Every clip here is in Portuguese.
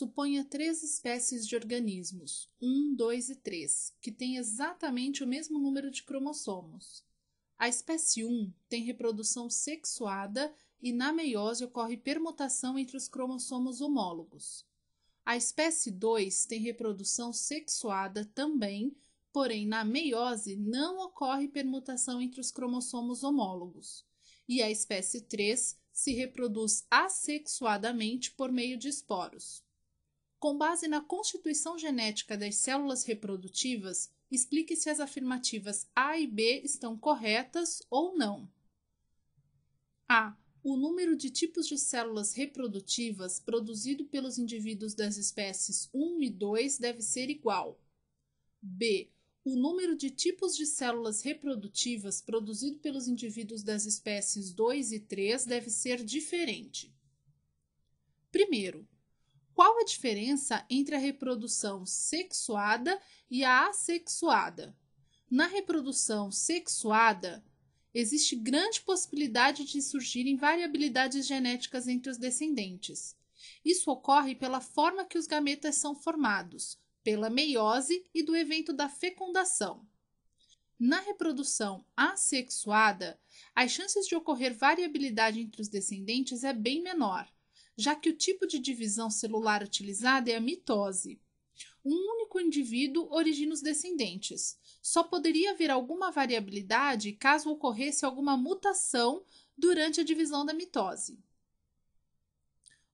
Suponha 3 espécies de organismos, 1, 2 e 3, que têm exatamente o mesmo número de cromossomos. A espécie 1 tem reprodução sexuada e na meiose ocorre permutação entre os cromossomos homólogos. A espécie 2 tem reprodução sexuada também, porém na meiose não ocorre permutação entre os cromossomos homólogos. E a espécie 3 se reproduz assexuadamente por meio de esporos. Com base na constituição genética das células reprodutivas, explique se as afirmativas A e B estão corretas ou não. A. O número de tipos de células reprodutivas produzido pelos indivíduos das espécies 1 e 2 deve ser igual. B. O número de tipos de células reprodutivas produzido pelos indivíduos das espécies 2 e 3 deve ser diferente. Primeiro, qual a diferença entre a reprodução sexuada e a assexuada? Na reprodução sexuada, existe grande possibilidade de surgirem variabilidades genéticas entre os descendentes. Isso ocorre pela forma que os gametas são formados, pela meiose e do evento da fecundação. Na reprodução assexuada, as chances de ocorrer variabilidade entre os descendentes é bem menor, já que o tipo de divisão celular utilizada é a mitose. Um único indivíduo origina os descendentes. Só poderia haver alguma variabilidade caso ocorresse alguma mutação durante a divisão da mitose.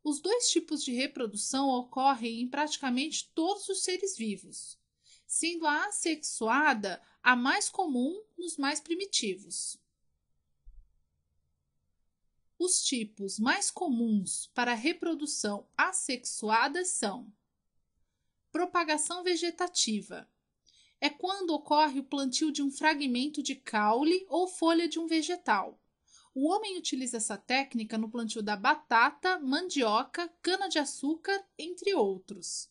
Os dois tipos de reprodução ocorrem em praticamente todos os seres vivos, sendo a assexuada a mais comum nos mais primitivos. Os tipos mais comuns para a reprodução assexuada são: propagação vegetativa. É quando ocorre o plantio de um fragmento de caule ou folha de um vegetal. O homem utiliza essa técnica no plantio da batata, mandioca, cana-de-açúcar, entre outros.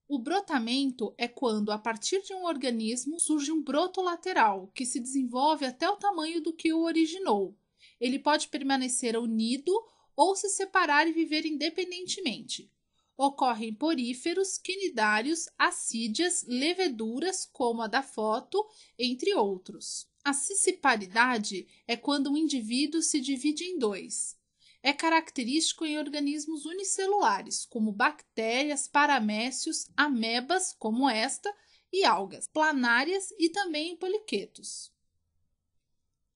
O brotamento é quando, a partir de um organismo, surge um broto lateral, que se desenvolve até o tamanho do que o originou. Ele pode permanecer unido ou se separar e viver independentemente. Ocorrem poríferos, quinidários, assídias, leveduras, como a da foto, entre outros. A cisciparidade é quando um indivíduo se divide em dois. É característico em organismos unicelulares, como bactérias, paramécios, amebas, como esta, e algas planárias e também em poliquetos.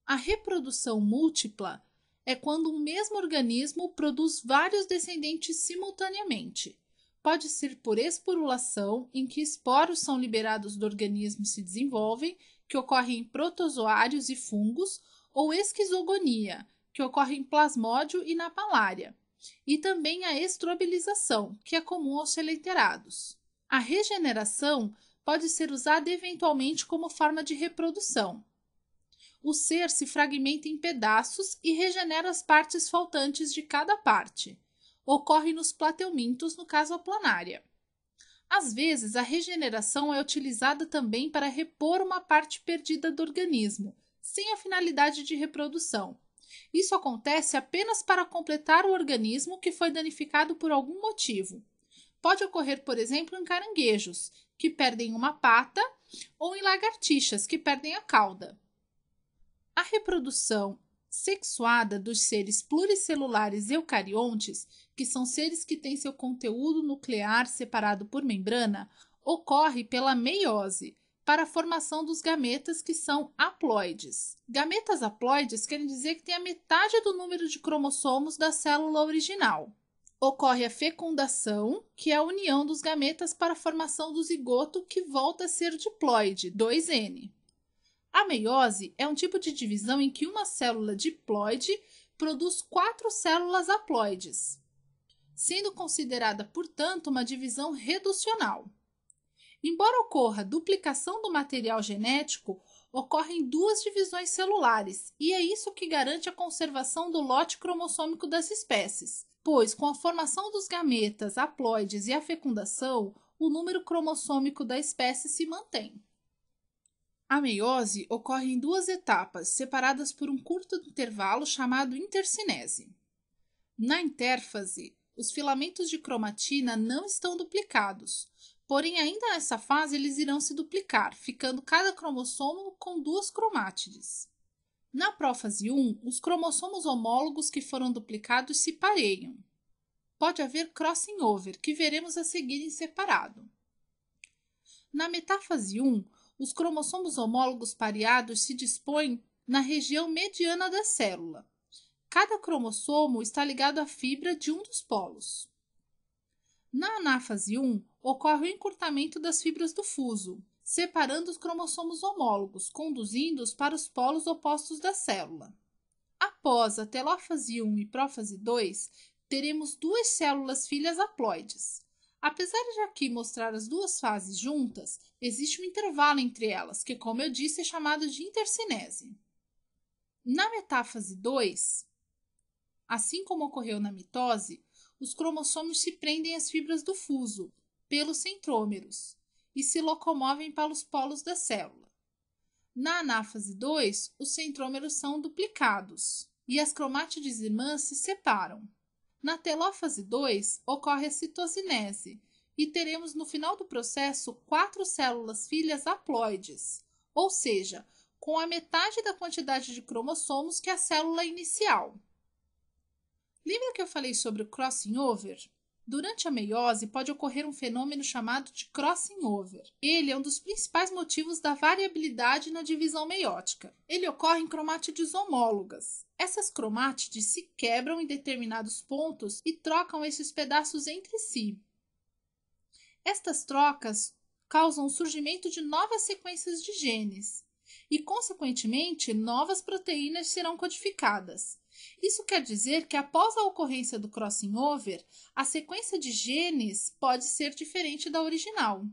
A reprodução múltipla é quando um mesmo organismo produz vários descendentes simultaneamente. Pode ser por esporulação, em que esporos são liberados do organismo e se desenvolvem, que ocorre em protozoários e fungos, ou esquizogonia, que ocorre em plasmódio e na malária, e também a estrobilização, que é comum aos coleuterados. A regeneração pode ser usada eventualmente como forma de reprodução. O ser se fragmenta em pedaços e regenera as partes faltantes de cada parte. Ocorre nos plateumintos, no caso a planária. Às vezes, a regeneração é utilizada também para repor uma parte perdida do organismo, sem a finalidade de reprodução. Isso acontece apenas para completar o organismo que foi danificado por algum motivo. Pode ocorrer, por exemplo, em caranguejos, que perdem uma pata, ou em lagartixas, que perdem a cauda. A reprodução sexuada dos seres pluricelulares eucariontes, que são seres que têm seu conteúdo nuclear separado por membrana, ocorre pela meiose, para a formação dos gametas, que são haploides. Gametas haploides querem dizer que tem a metade do número de cromossomos da célula original. Ocorre a fecundação, que é a união dos gametas para a formação do zigoto, que volta a ser diploide, 2N. A meiose é um tipo de divisão em que uma célula diploide produz 4 células haploides, sendo considerada, portanto, uma divisão reducional. Embora ocorra duplicação do material genético, ocorrem 2 divisões celulares, e é isso que garante a conservação do lote cromossômico das espécies, pois com a formação dos gametas haploides e a fecundação, o número cromossômico da espécie se mantém. A meiose ocorre em 2 etapas, separadas por um curto intervalo chamado intercinese. Na intérfase, os filamentos de cromatina não estão duplicados, porém ainda nessa fase eles irão se duplicar, ficando cada cromossomo com 2 cromátides. Na prófase 1, os cromossomos homólogos que foram duplicados se pareiam. Pode haver crossing over, que veremos a seguir em separado. Na metáfase 1, os cromossomos homólogos pareados se dispõem na região mediana da célula. Cada cromossomo está ligado à fibra de um dos polos. Na anáfase 1, ocorre o encurtamento das fibras do fuso, separando os cromossomos homólogos, conduzindo-os para os polos opostos da célula. Após a telófase 1 e prófase 2, teremos 2 células filhas haploides. Apesar de aqui mostrar as 2 fases juntas, existe um intervalo entre elas, que, como eu disse, é chamado de intercinese. Na metáfase 2, assim como ocorreu na mitose, os cromossomos se prendem às fibras do fuso, pelos centrômeros, e se locomovem para os polos da célula. Na anáfase 2, os centrômeros são duplicados e as cromátides irmãs se separam. Na telófase 2, ocorre a citocinese e teremos no final do processo 4 células filhas haploides, ou seja, com a metade da quantidade de cromossomos que a célula inicial. Lembra que eu falei sobre o crossing over? Durante a meiose pode ocorrer um fenômeno chamado de crossing over. Ele é um dos principais motivos da variabilidade na divisão meiótica. Ele ocorre em cromátides homólogas. Essas cromátides se quebram em determinados pontos e trocam esses pedaços entre si. Estas trocas causam o surgimento de novas sequências de genes e, consequentemente, novas proteínas serão codificadas. Isso quer dizer que, após a ocorrência do crossing over, a sequência de genes pode ser diferente da original.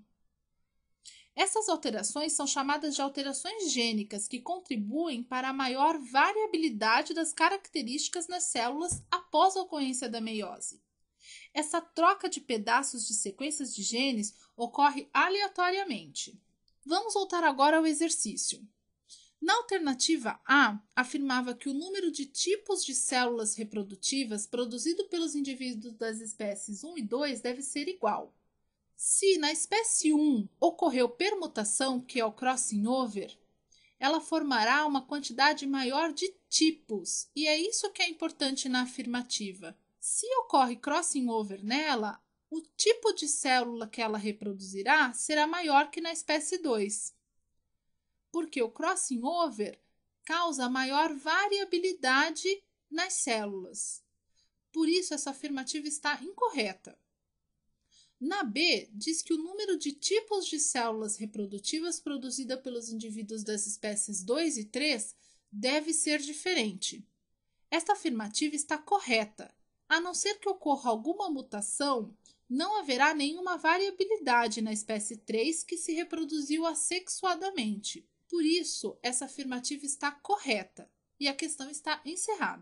Essas alterações são chamadas de alterações gênicas, que contribuem para a maior variabilidade das características nas células após a ocorrência da meiose. Essa troca de pedaços de sequências de genes ocorre aleatoriamente. Vamos voltar agora ao exercício. Na alternativa A, afirmava que o número de tipos de células reprodutivas produzido pelos indivíduos das espécies 1 e 2 deve ser igual. Se na espécie 1 ocorreu permutação, que é o crossing over, ela formará uma quantidade maior de tipos, e é isso que é importante na afirmativa. Se ocorre crossing over nela, o tipo de célula que ela reproduzirá será maior que na espécie 2. Porque o crossing over causa maior variabilidade nas células. Por isso, essa afirmativa está incorreta. Na B, diz que o número de tipos de células reprodutivas produzida pelos indivíduos das espécies 2 e 3 deve ser diferente. Esta afirmativa está correta. A não ser que ocorra alguma mutação, não haverá nenhuma variabilidade na espécie 3 que se reproduziu assexuadamente. Por isso, essa afirmativa está correta e a questão está encerrada.